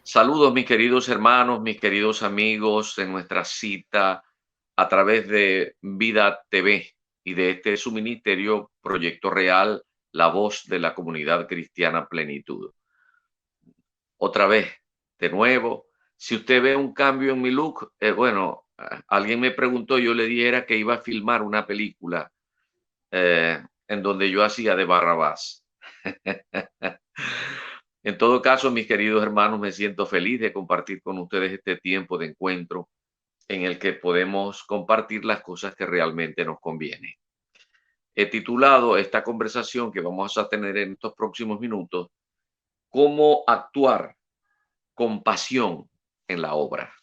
Saludos, mis queridos hermanos, mis queridos amigos, en nuestra cita a través de Vida TV y de este su ministerio Proyecto Real, la voz de la comunidad cristiana Plenitud. Otra vez, de nuevo, si usted ve un cambio en mi look, alguien me preguntó, yo le dijera que iba a filmar una película en donde yo hacía de Barrabás. En todo caso, mis queridos hermanos, me siento feliz de compartir con ustedes este tiempo de encuentro en el que podemos compartir las cosas que realmente nos convienen. He titulado esta conversación que vamos a tener en estos próximos minutos, ¿cómo actuar con pasión en la obra?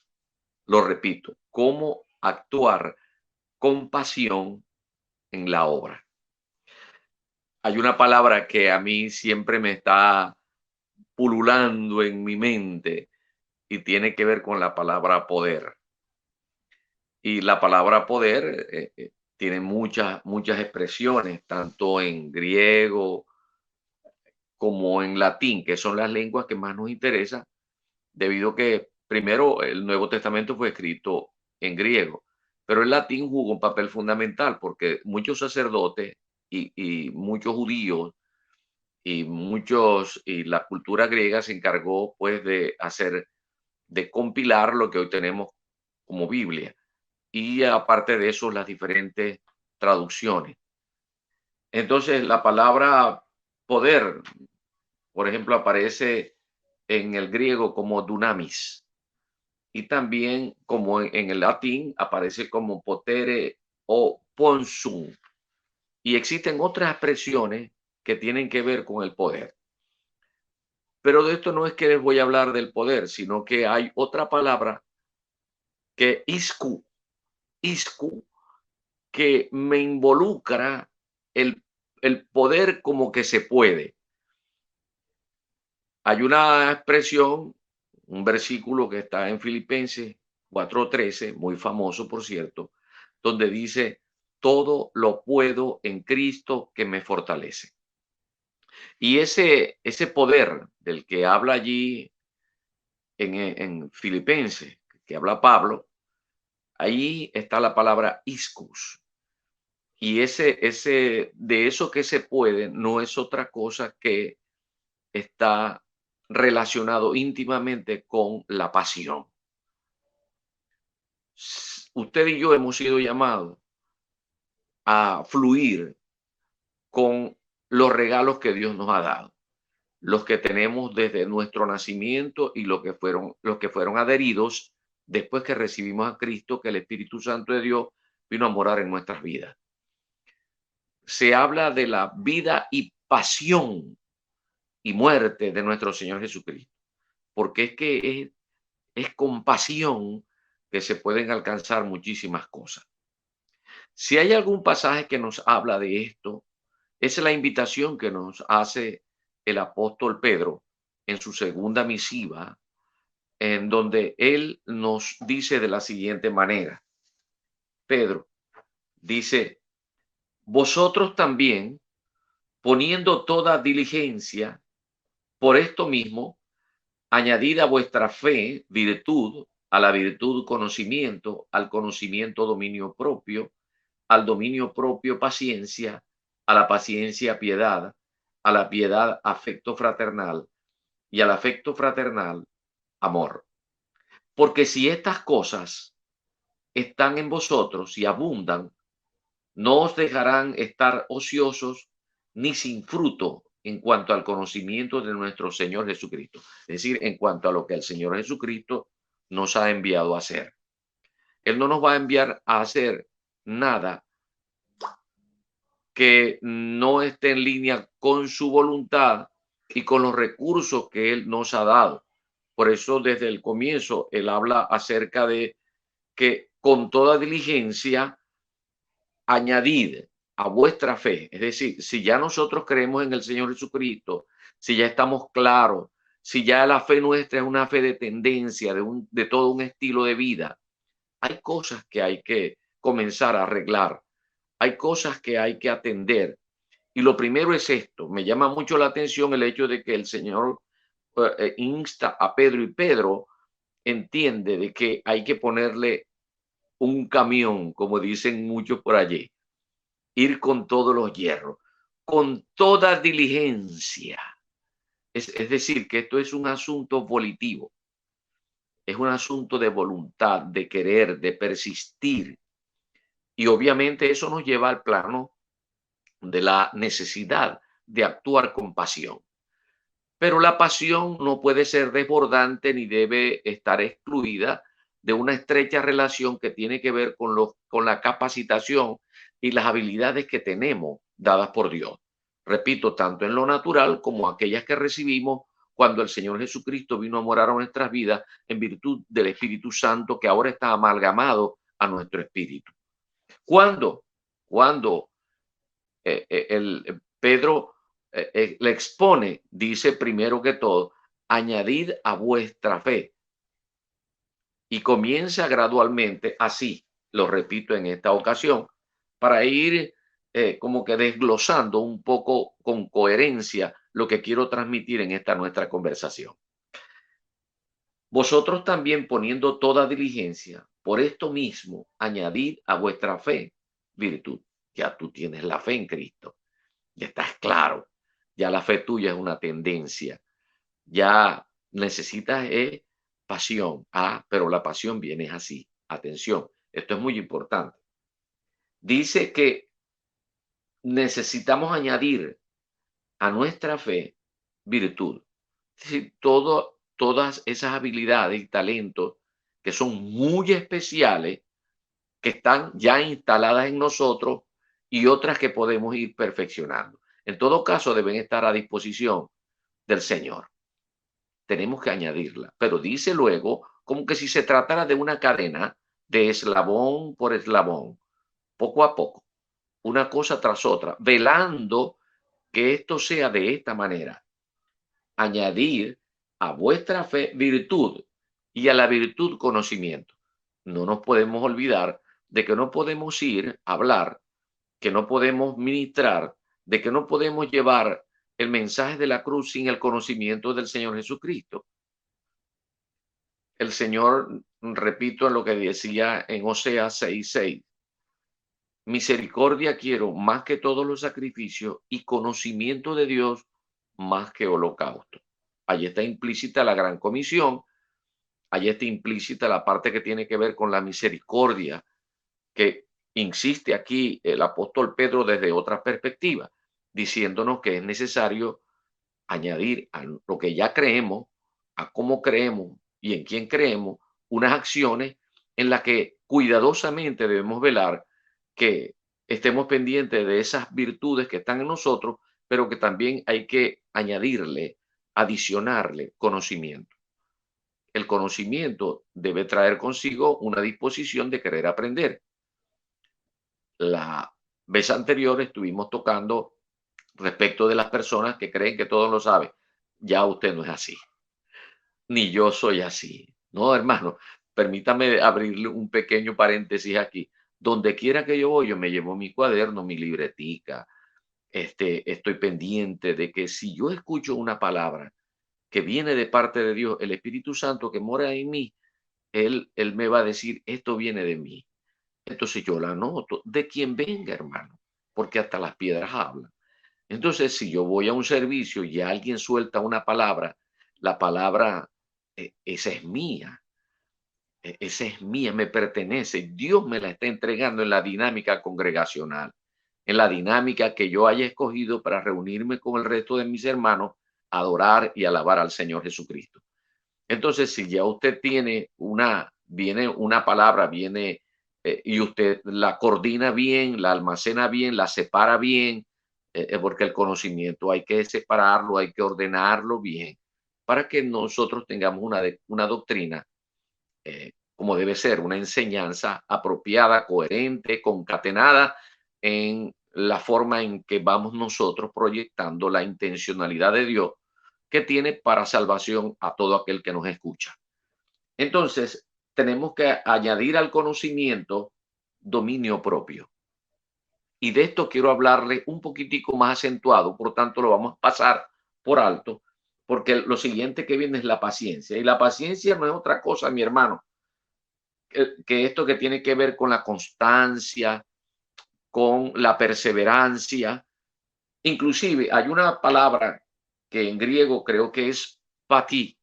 Lo repito, ¿cómo actuar con pasión en la obra? Hay una palabra que a mí siempre me está pululando en mi mente y tiene que ver con la palabra poder. Y la palabra poder tiene muchas expresiones, tanto en griego como en latín, que son las lenguas que más nos interesan, debido a que primero el Nuevo Testamento fue escrito en griego, pero el latín jugó un papel fundamental porque muchos sacerdotes y muchos judíos y la cultura griega se encargó pues de compilar lo que hoy tenemos como Biblia. Y aparte de eso, las diferentes traducciones. Entonces, la palabra poder, por ejemplo, aparece en el griego como dunamis y también como en el latín aparece como potere o ponsum. Y existen otras expresiones que tienen que ver con el poder. Pero de esto no es que les voy a hablar del poder, sino que hay otra palabra que iscu, que me involucra el, el poder como que se puede. Hay una expresión, un versículo que está en Filipenses 4:13, muy famoso por cierto, donde dice, todo lo puedo en Cristo que me fortalece. Y ese poder del que habla allí en Filipenses, que habla Pablo, ahí está la palabra iscus. Y de eso que se puede no es otra cosa que está relacionado íntimamente con la pasión. Usted y yo hemos sido llamados a fluir con los regalos que Dios nos ha dado, los que tenemos desde nuestro nacimiento y los que fueron adheridos después que recibimos a Cristo, que el Espíritu Santo de Dios vino a morar en nuestras vidas. Se habla de la vida y pasión y muerte de nuestro Señor Jesucristo, porque es que es con pasión que se pueden alcanzar muchísimas cosas. Si hay algún pasaje que nos habla de esto, es la invitación que nos hace el apóstol Pedro en su segunda misiva, en donde él nos dice de la siguiente manera. Pedro dice, vosotros también, poniendo toda diligencia, por esto mismo, añadid a vuestra fe virtud, a la virtud conocimiento, al conocimiento dominio propio, al dominio propio paciencia, a la paciencia piedad, a la piedad afecto fraternal y al afecto fraternal amor. Porque si estas cosas están en vosotros y abundan, no os dejarán estar ociosos ni sin fruto en cuanto al conocimiento de nuestro Señor Jesucristo. Es decir, en cuanto a lo que el Señor Jesucristo nos ha enviado a hacer. Él no nos va a enviar a hacer nada que no esté en línea con su voluntad y con los recursos que Él nos ha dado. Por eso desde el comienzo Él habla acerca de que con toda diligencia añadid a vuestra fe. Es decir, si ya nosotros creemos en el Señor Jesucristo, si ya estamos claros si ya la fe nuestra es una fe de tendencia, de todo un estilo de vida, hay cosas que hay que comenzar a arreglar, hay cosas que hay que atender. Y lo primero es esto, me llama mucho la atención el hecho de que el Señor insta a Pedro, y Pedro entiende de que hay que ponerle un camión, como dicen muchos por allí, ir con todos los hierros, con toda diligencia. Es decir, que esto es un asunto volitivo, es un asunto de voluntad, de querer, de persistir. Y obviamente eso nos lleva al plano de la necesidad de actuar con pasión. Pero la pasión no puede ser desbordante ni debe estar excluida de una estrecha relación que tiene que ver con la capacitación y las habilidades que tenemos dadas por Dios. Repito, tanto en lo natural como aquellas que recibimos cuando el Señor Jesucristo vino a morar a nuestras vidas en virtud del Espíritu Santo que ahora está amalgamado a nuestro espíritu. Cuando Pedro le expone, dice primero que todo, añadid a vuestra fe. Y comienza gradualmente, así, lo repito en esta ocasión, para ir como que desglosando un poco con coherencia lo que quiero transmitir en esta nuestra conversación. Vosotros también poniendo toda diligencia, por esto mismo, añadid a vuestra fe virtud. Ya tú tienes la fe en Cristo. Ya estás claro, ya la fe tuya es una tendencia, ya necesitas pasión. Pero la pasión viene así. Atención, esto es muy importante. Dice que necesitamos añadir a nuestra fe virtud. Es decir, todas esas habilidades y talentos que son muy especiales, que están ya instaladas en nosotros y otras que podemos ir perfeccionando. En todo caso, deben estar a disposición del Señor. Tenemos que añadirla, pero dice luego como que si se tratara de una cadena de eslabón por eslabón, poco a poco, una cosa tras otra, velando que esto sea de esta manera. Añadir a vuestra fe virtud y a la virtud conocimiento. No nos podemos olvidar de que no podemos ir a hablar, que no podemos ministrar, de que no podemos llevar el mensaje de la cruz sin el conocimiento del Señor Jesucristo. El Señor, repito en lo que decía en Oseas 6:6, misericordia quiero más que todos los sacrificios y conocimiento de Dios más que holocausto. Allí está implícita la gran comisión, allí está implícita la parte que tiene que ver con la misericordia, que insiste aquí el apóstol Pedro desde otra perspectiva, diciéndonos que es necesario añadir a lo que ya creemos, a cómo creemos y en quién creemos, unas acciones en las que cuidadosamente debemos velar que estemos pendientes de esas virtudes que están en nosotros, pero que también hay que añadirle, adicionarle conocimiento. El conocimiento debe traer consigo una disposición de querer aprender. La vez anterior estuvimos tocando respecto de las personas que creen que todo lo sabe. Ya usted no es así, ni yo soy así. No, hermano, permítame abrirle un pequeño paréntesis aquí. Donde quiera que yo voy, yo me llevo mi cuaderno, mi libretica. Estoy pendiente de que si yo escucho una palabra que viene de parte de Dios, el Espíritu Santo que mora en mí, él me va a decir, esto viene de mí. Entonces yo la anoto, de quien venga, hermano, porque hasta las piedras hablan. Entonces, si yo voy a un servicio y alguien suelta una palabra, la palabra, esa es mía, esa es mía, me pertenece. Dios me la está entregando en la dinámica congregacional, en la dinámica que yo haya escogido para reunirme con el resto de mis hermanos, adorar y alabar al Señor Jesucristo. Entonces, si ya usted viene una palabra, y usted la coordina bien, la almacena bien, la separa bien, porque el conocimiento hay que separarlo, hay que ordenarlo bien, para que nosotros tengamos una doctrina como debe ser, una enseñanza apropiada, coherente, concatenada en la forma en que vamos nosotros proyectando la intencionalidad de Dios, que tiene para salvación a todo aquel que nos escucha. Entonces, tenemos que añadir al conocimiento dominio propio. Y de esto quiero hablarle un poquitico más acentuado, por tanto lo vamos a pasar por alto, porque lo siguiente que viene es la paciencia. Y la paciencia no es otra cosa, mi hermano, que esto que tiene que ver con la constancia, con la perseverancia. Inclusive hay una palabra que en griego creo que es pati,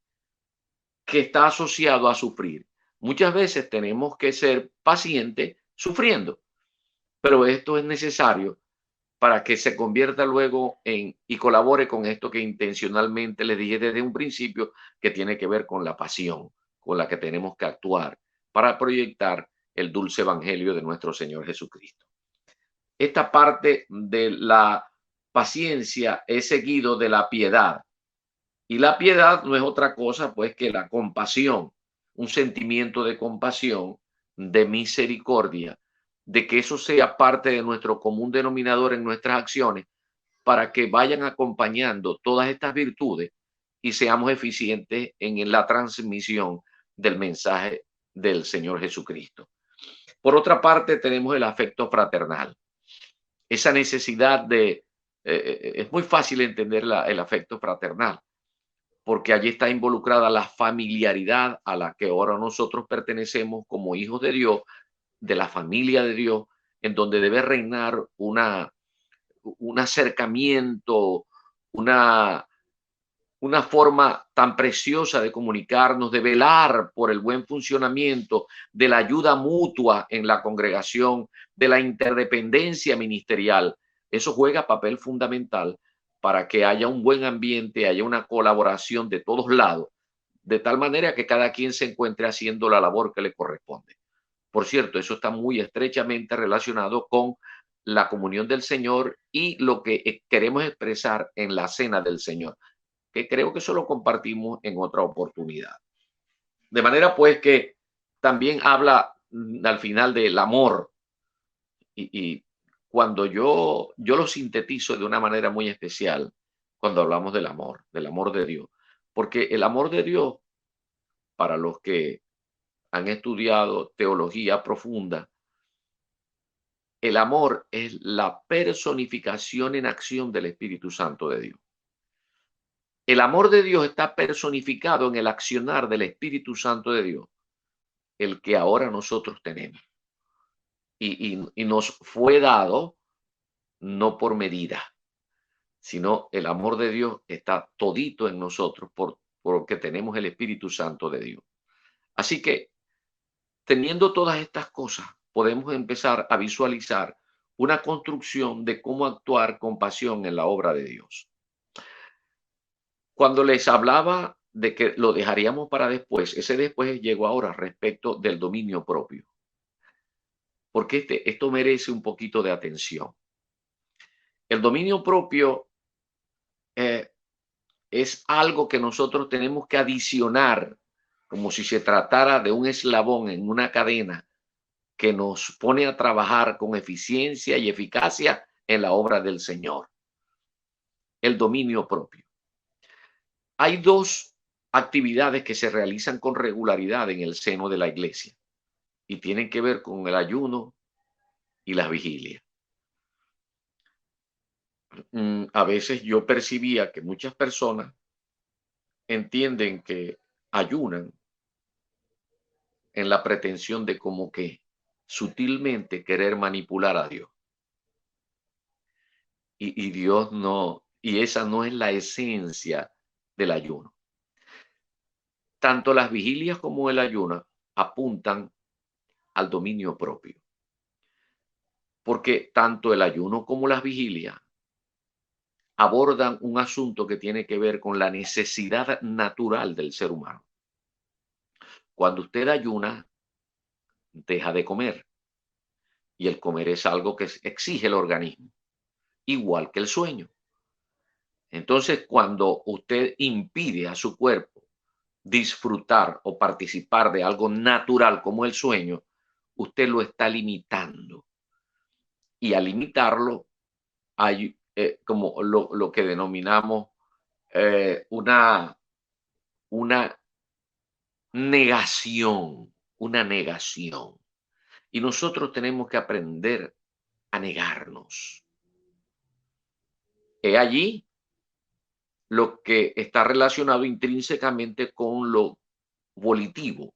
que está asociado a sufrir. Muchas veces tenemos que ser pacientes sufriendo, pero esto es necesario para que se convierta luego en y colabore con esto que intencionalmente les dije desde un principio, que tiene que ver con la pasión con la que tenemos que actuar para proyectar el dulce evangelio de nuestro Señor Jesucristo. Esta parte de la paciencia es seguido de la piedad. Y la piedad no es otra cosa pues que la compasión, un sentimiento de compasión, de misericordia, de que eso sea parte de nuestro común denominador en nuestras acciones para que vayan acompañando todas estas virtudes y seamos eficientes en la transmisión del mensaje del Señor Jesucristo. Por otra parte, tenemos el afecto fraternal, esa necesidad de, es muy fácil entender el afecto fraternal, porque allí está involucrada la familiaridad a la que ahora nosotros pertenecemos como hijos de Dios, de la familia de Dios, en donde debe reinar un acercamiento, una, una forma tan preciosa de comunicarnos, de velar por el buen funcionamiento, de la ayuda mutua en la congregación, de la interdependencia ministerial. Eso juega papel fundamental para que haya un buen ambiente, haya una colaboración de todos lados, de tal manera que cada quien se encuentre haciendo la labor que le corresponde. Por cierto, eso está muy estrechamente relacionado con la comunión del Señor y lo que queremos expresar en la cena del Señor, que creo que eso lo compartimos en otra oportunidad. De manera pues que también habla al final del amor y cuando yo lo sintetizo de una manera muy especial cuando hablamos del amor de Dios, porque el amor de Dios, para los que han estudiado teología profunda, el amor es la personificación en acción del Espíritu Santo de Dios. El amor de Dios está personificado en el accionar del Espíritu Santo de Dios, el que ahora nosotros tenemos. Y nos fue dado no por medida, sino el amor de Dios está todito en nosotros porque tenemos el Espíritu Santo de Dios. Así que, teniendo todas estas cosas, podemos empezar a visualizar una construcción de cómo actuar con pasión en la obra de Dios. Cuando les hablaba de que lo dejaríamos para después, ese después llegó ahora respecto del dominio propio, porque esto merece un poquito de atención. El dominio propio es algo que nosotros tenemos que adicionar, como si se tratara de un eslabón en una cadena que nos pone a trabajar con eficiencia y eficacia en la obra del Señor. El dominio propio. Hay dos actividades que se realizan con regularidad en el seno de la iglesia y tienen que ver con el ayuno y las vigilias. A veces yo percibía que muchas personas entienden que ayunan en la pretensión de como que sutilmente querer manipular a Dios. Y Dios no, y esa no es la esencia del ayuno. Tanto las vigilias como el ayuno apuntan al dominio propio. Porque tanto el ayuno como las vigilias abordan un asunto que tiene que ver con la necesidad natural del ser humano. Cuando usted ayuna, deja de comer. Y el comer es algo que exige el organismo, igual que el sueño. Entonces, cuando usted impide a su cuerpo disfrutar o participar de algo natural como el sueño, usted lo está limitando. Y al limitarlo, hay como lo que denominamos una, una negación, una negación. Y nosotros tenemos que aprender a negarnos. He allí lo que está relacionado intrínsecamente con lo volitivo,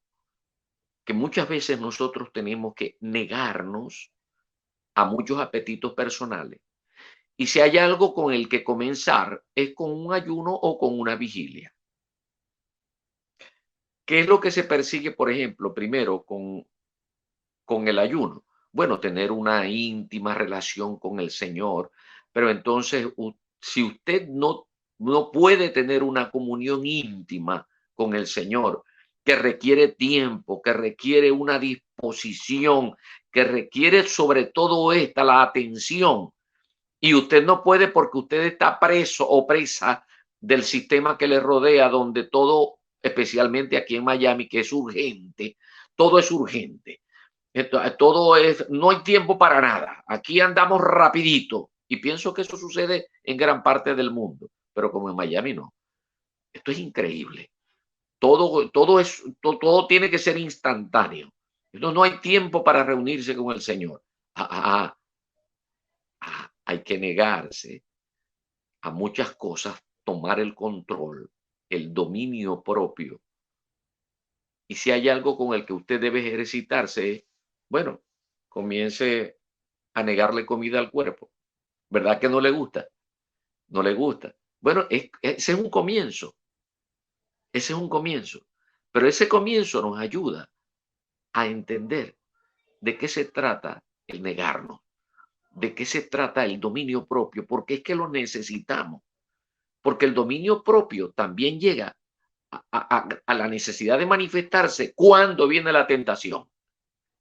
que muchas veces nosotros tenemos que negarnos a muchos apetitos personales. Y si hay algo con el que comenzar, es con un ayuno o con una vigilia. ¿Qué es lo que se persigue, por ejemplo, primero con el ayuno? Bueno, tener una íntima relación con el Señor, pero entonces si usted no puede tener una comunión íntima con el Señor, que requiere tiempo, que requiere una disposición, que requiere sobre todo esta, la atención, y usted no puede porque usted está preso o presa del sistema que le rodea, donde todo, especialmente aquí en Miami, que es urgente, todo es urgente. Todo es, no hay tiempo para nada. Aquí andamos rapidito. Y pienso que eso sucede en gran parte del mundo, pero como en Miami no. Esto es increíble. Todo tiene que ser instantáneo. No hay tiempo para reunirse con el Señor. Hay que negarse a muchas cosas, tomar el control, el dominio propio. Y si hay algo con el que usted debe ejercitarse, bueno, comience a negarle comida al cuerpo. ¿Verdad que no le gusta? No le gusta. Bueno, ese es un comienzo. Ese es un comienzo. Pero ese comienzo nos ayuda a entender de qué se trata el negarnos, de qué se trata el dominio propio, porque es que lo necesitamos. Porque el dominio propio también llega a la necesidad de manifestarse cuando viene la tentación,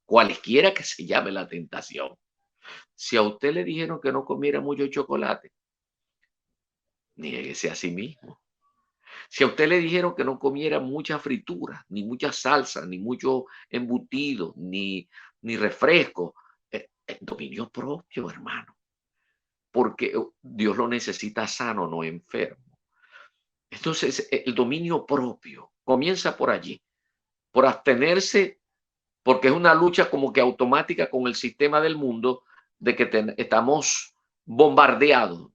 cualquiera que se llame la tentación. Si a usted le dijeron que no comiera mucho chocolate, niéguese a sí mismo. Si a usted le dijeron que no comiera mucha fritura, ni mucha salsa, ni mucho embutido, ni refresco, dominio propio, hermano, porque Dios lo necesita sano, no enfermo. Entonces, el dominio propio comienza por allí, por abstenerse, porque es una lucha como que automática con el sistema del mundo de que estamos bombardeados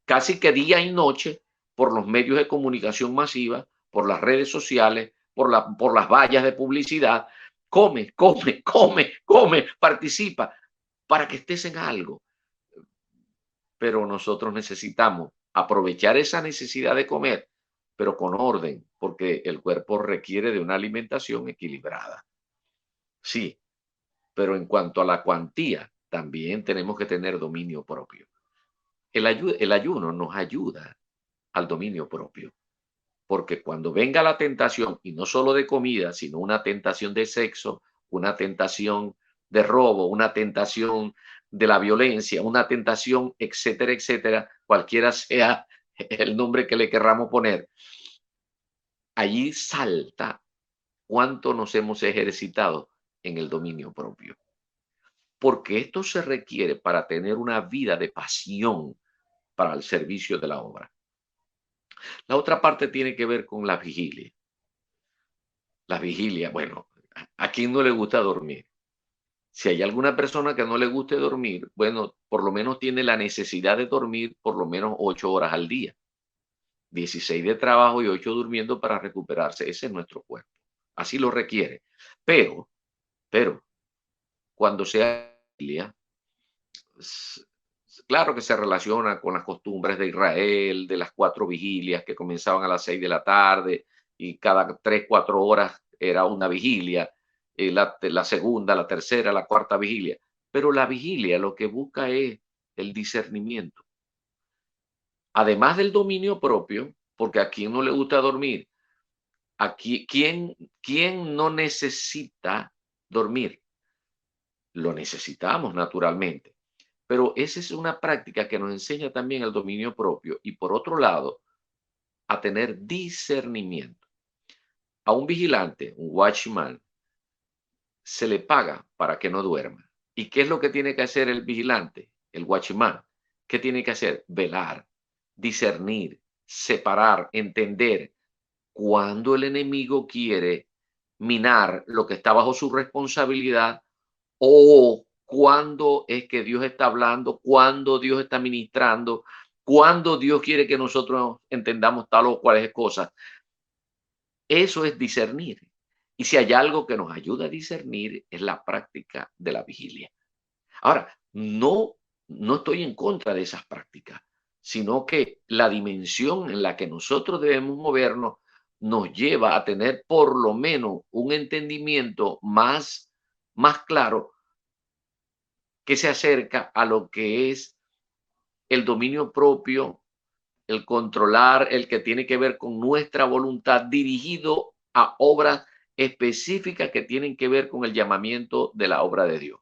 casi que día y noche por los medios de comunicación masiva, por las redes sociales, por las vallas de publicidad. Come, come, come, come, participa para que estés en algo. Pero nosotros necesitamos aprovechar esa necesidad de comer, pero con orden, porque el cuerpo requiere de una alimentación equilibrada. Sí, pero en cuanto a la cuantía, también tenemos que tener dominio propio. El ayuno nos ayuda al dominio propio, porque cuando venga la tentación, y no solo de comida, sino una tentación de sexo, una tentación de robo, una tentación de la violencia, una tentación, etcétera, etcétera, cualquiera sea el nombre que le querramos poner, allí salta cuánto nos hemos ejercitado en el dominio propio. Porque esto se requiere para tener una vida de pasión para el servicio de la obra. La otra parte tiene que ver con la vigilia. La vigilia, bueno, ¿a quién no le gusta dormir? Si hay alguna persona que no le guste dormir, bueno, por lo menos tiene la necesidad de dormir por lo menos 8 horas al día. 16 de trabajo y 8 durmiendo para recuperarse. Ese es nuestro cuerpo. Así lo requiere. Pero, cuando sea vigilia, claro que se relaciona con las costumbres de Israel, de las 4 vigilias que comenzaban a las 6 de la tarde y cada 3, 4 horas era una vigilia, la segunda, la tercera, la cuarta vigilia. Pero la vigilia lo que busca es el discernimiento. Además del dominio propio, porque a quien no le gusta dormir, aquí, ¿quién no necesita dormir? Lo necesitamos naturalmente. Pero esa es una práctica que nos enseña también el dominio propio y por otro lado, a tener discernimiento. A un vigilante, un watchman, se le paga para que no duerma. ¿Y qué es lo que tiene que hacer el vigilante, el watchman? ¿Qué tiene que hacer? Velar, discernir, separar, entender cuándo el enemigo quiere minar lo que está bajo su responsabilidad o cuándo es que Dios está hablando, cuándo Dios está ministrando, cuándo Dios quiere que nosotros entendamos tal o cual cosa. Eso es discernir. Y si hay algo que nos ayuda a discernir es la práctica de la vigilia. Ahora, no estoy en contra de esas prácticas, sino que la dimensión en la que nosotros debemos movernos nos lleva a tener por lo menos un entendimiento más claro que se acerca a lo que es el dominio propio, el controlar, el que tiene que ver con nuestra voluntad dirigido a obras específicas que tienen que ver con el llamamiento de la obra de Dios.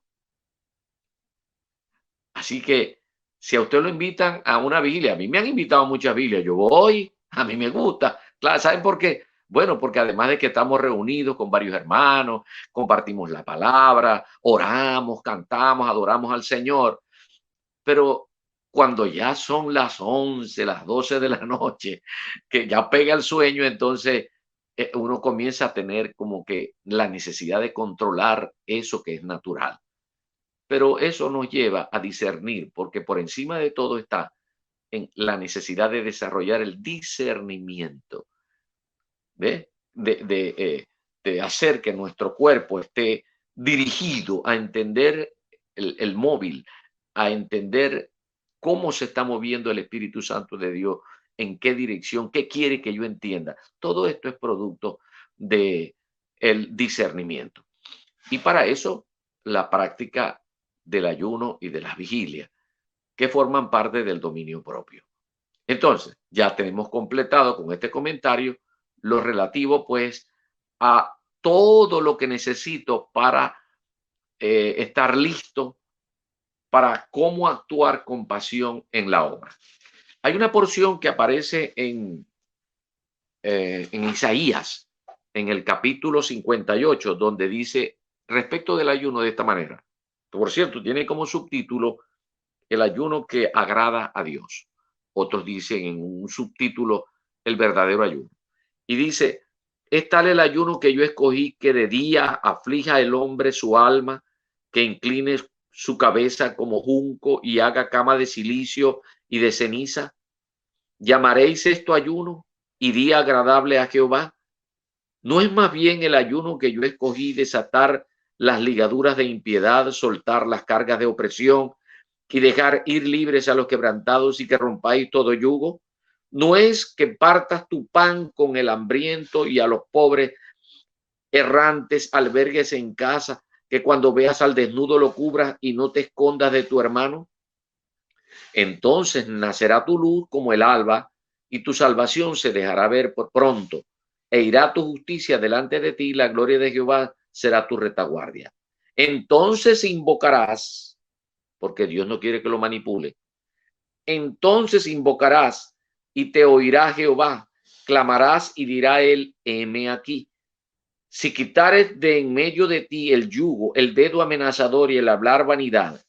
Así que si a usted lo invitan a una vigilia, a mí me han invitado a muchas vigilias, yo voy, a mí me gusta. Claro, ¿saben por qué? Bueno, porque además de que estamos reunidos con varios hermanos, compartimos la palabra, oramos, cantamos, adoramos al Señor, pero cuando ya son las 11, las 12 de la noche, que ya pega el sueño, entonces uno comienza a tener como que la necesidad de controlar eso que es natural. Pero eso nos lleva a discernir, porque por encima de todo está en la necesidad de desarrollar el discernimiento, ¿ve? De hacer que nuestro cuerpo esté dirigido a entender el móvil, a entender cómo se está moviendo el Espíritu Santo de Dios, en qué dirección, qué quiere que yo entienda. Todo esto es producto de el discernimiento. Y para eso, la práctica del ayuno y de las vigilias, que forman parte del dominio propio. Entonces, ya tenemos completado con este comentario lo relativo, pues, a todo lo que necesito para estar listo para cómo actuar con pasión en la obra. Hay una porción que aparece en Isaías, en el capítulo 58, donde dice respecto del ayuno de esta manera. Por cierto, tiene como subtítulo el ayuno que agrada a Dios. Otros dicen en un subtítulo el verdadero ayuno. Y dice, es tal el ayuno que yo escogí que de día aflija el hombre su alma, que incline su cabeza como junco y haga cama de silicio y de ceniza. ¿Llamaréis esto ayuno y día agradable a Jehová? ¿No es más bien el ayuno que yo escogí desatar las ligaduras de impiedad, soltar las cargas de opresión y dejar ir libres a los quebrantados y que rompáis todo yugo? ¿No es que partas tu pan con el hambriento y a los pobres errantes albergues en casa, que cuando veas al desnudo lo cubras y no te escondas de tu hermano? Entonces nacerá tu luz como el alba y tu salvación se dejará ver por pronto e irá tu justicia delante de ti y la gloria de Jehová será tu retaguardia. Entonces invocarás, porque Dios no quiere que lo manipule. Entonces invocarás y te oirá Jehová, clamarás y dirá él, heme aquí. Si quitares de en medio de ti el yugo, el dedo amenazador y el hablar vanidad,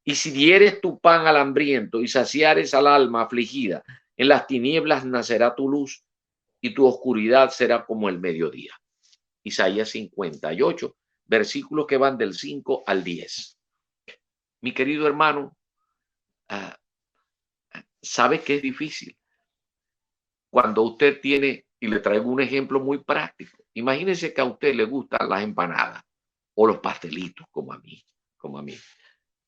y si dieres tu pan al hambriento y saciares al alma afligida, en las tinieblas nacerá tu luz y tu oscuridad será como el mediodía. Isaías 58, versículos que van del 5 al 10. Mi querido hermano, sabe que es difícil cuando usted tiene, y le traigo un ejemplo muy práctico. Imagínense que a usted le gustan las empanadas o los pastelitos, como a mí.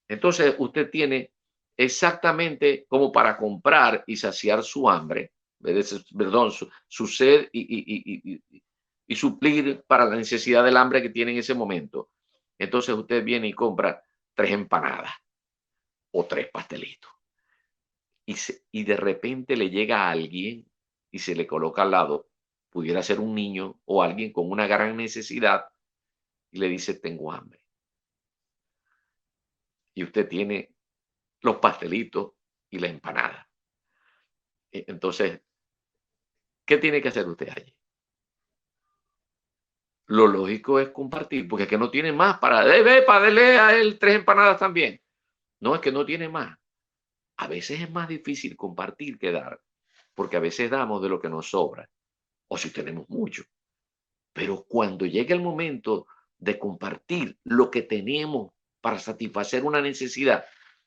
Entonces usted tiene exactamente como para comprar y saciar su hambre, perdón, su sed y suplir para la necesidad del hambre que tiene en ese momento. Entonces usted viene y compra 3 empanadas o 3 pastelitos. Y de repente le llega a alguien y se le coloca al lado, pudiera ser un niño o alguien con una gran necesidad, y le dice, tengo hambre. Y usted tiene los pastelitos y la empanada. Entonces, ¿qué tiene que hacer usted allí? Lo lógico es compartir, porque es que no tiene más para darle a él 3 empanadas también. No, es que no tiene más. A veces es más difícil compartir que dar, porque a veces damos de lo que nos sobra, o si tenemos mucho. Pero cuando llega el momento de compartir lo que tenemos para satisfacer una necesidad,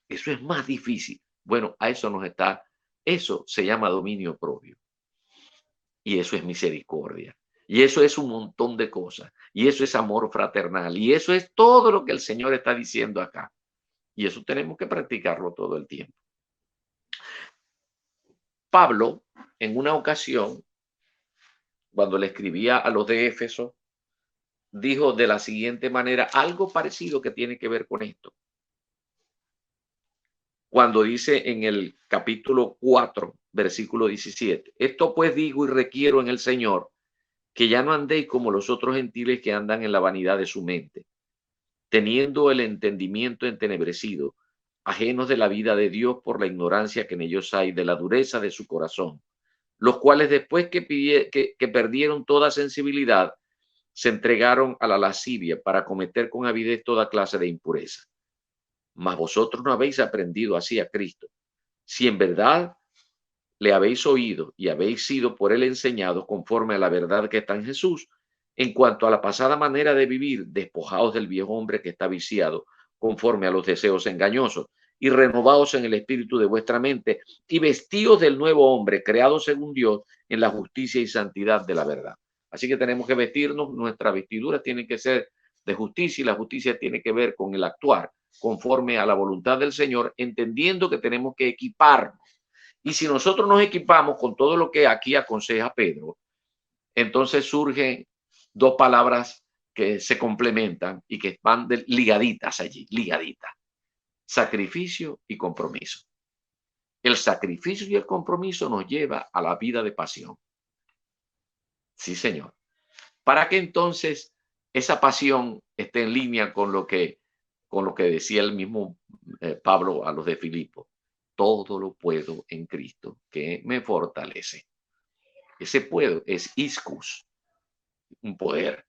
eso es más difícil. Bueno, a eso eso se llama dominio propio. Y eso es misericordia. Y eso es un montón de cosas. Y eso es amor fraternal. Y eso es todo lo que el Señor está diciendo acá. Y eso tenemos que practicarlo todo el tiempo. Pablo, en una ocasión, cuando le escribía a los de Éfeso, dijo de la siguiente manera, algo parecido que tiene que ver con esto. Cuando dice en el capítulo 4, versículo 17, esto pues digo y requiero en el Señor, que ya no andéis como los otros gentiles que andan en la vanidad de su mente, teniendo el entendimiento entenebrecido, ajenos de la vida de Dios por la ignorancia que en ellos hay, de la dureza de su corazón, los cuales después que perdieron toda sensibilidad, se entregaron a la lascivia para cometer con avidez toda clase de impureza. Mas vosotros no habéis aprendido así a Cristo. Si en verdad le habéis oído y habéis sido por él enseñados conforme a la verdad que está en Jesús, en cuanto a la pasada manera de vivir, despojados del viejo hombre que está viciado conforme a los deseos engañosos y renovados en el espíritu de vuestra mente y vestidos del nuevo hombre creado según Dios en la justicia y santidad de la verdad. Así que tenemos que vestirnos, nuestra vestidura tiene que ser de justicia y la justicia tiene que ver con el actuar conforme a la voluntad del Señor, entendiendo que tenemos que equiparnos. Y si nosotros nos equipamos con todo lo que aquí aconseja Pedro, entonces surgen dos palabras que se complementan y que van ligaditas allí, ligaditas. Sacrificio y compromiso. El sacrificio y el compromiso nos lleva a la vida de pasión. Sí, señor. Para que entonces esa pasión esté en línea con lo que decía el mismo Pablo a los de Filipo. Todo lo puedo en Cristo que me fortalece. Ese puedo es iscus, un poder.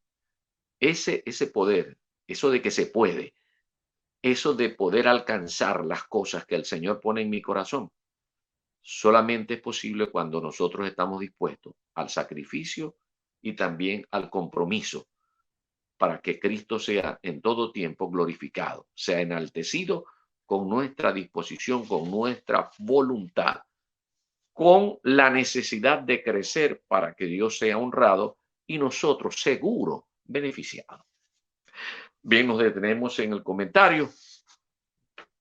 Ese poder, eso de que se puede, eso de poder alcanzar las cosas que el Señor pone en mi corazón, solamente es posible cuando nosotros estamos dispuestos al sacrificio y también al compromiso para que Cristo sea en todo tiempo glorificado, sea enaltecido con nuestra disposición, con nuestra voluntad, con la necesidad de crecer para que Dios sea honrado y nosotros seguro beneficiados. Bien, nos detenemos en el comentario.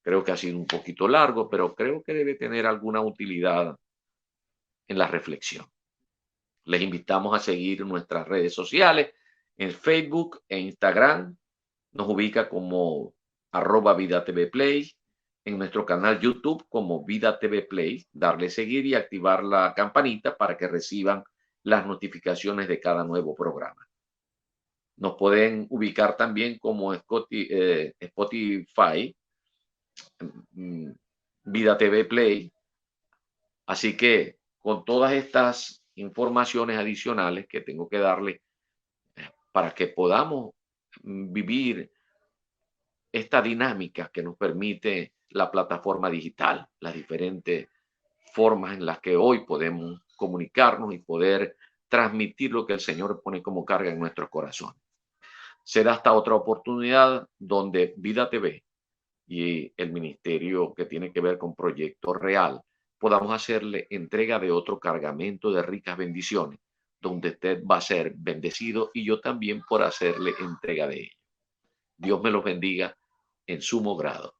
Creo que ha sido un poquito largo, pero creo que debe tener alguna utilidad en la reflexión. Les invitamos a seguir nuestras redes sociales en Facebook e Instagram. Nos ubica como @VidaTVPlay, en nuestro canal YouTube como Vida TV Play, darle seguir y activar la campanita para que reciban las notificaciones de cada nuevo programa. Nos pueden ubicar también como Spotify, Vida TV Play. Así que con todas estas informaciones adicionales que tengo que darle para que podamos vivir esta dinámica que nos permite la plataforma digital, las diferentes formas en las que hoy podemos comunicarnos y poder transmitir lo que el Señor pone como carga en nuestros corazones. Será hasta otra oportunidad donde Vida TV y el ministerio que tiene que ver con Proyecto Real podamos hacerle entrega de otro cargamento de ricas bendiciones, donde usted va a ser bendecido y yo también por hacerle entrega de ello. Dios me los bendiga en sumo grado.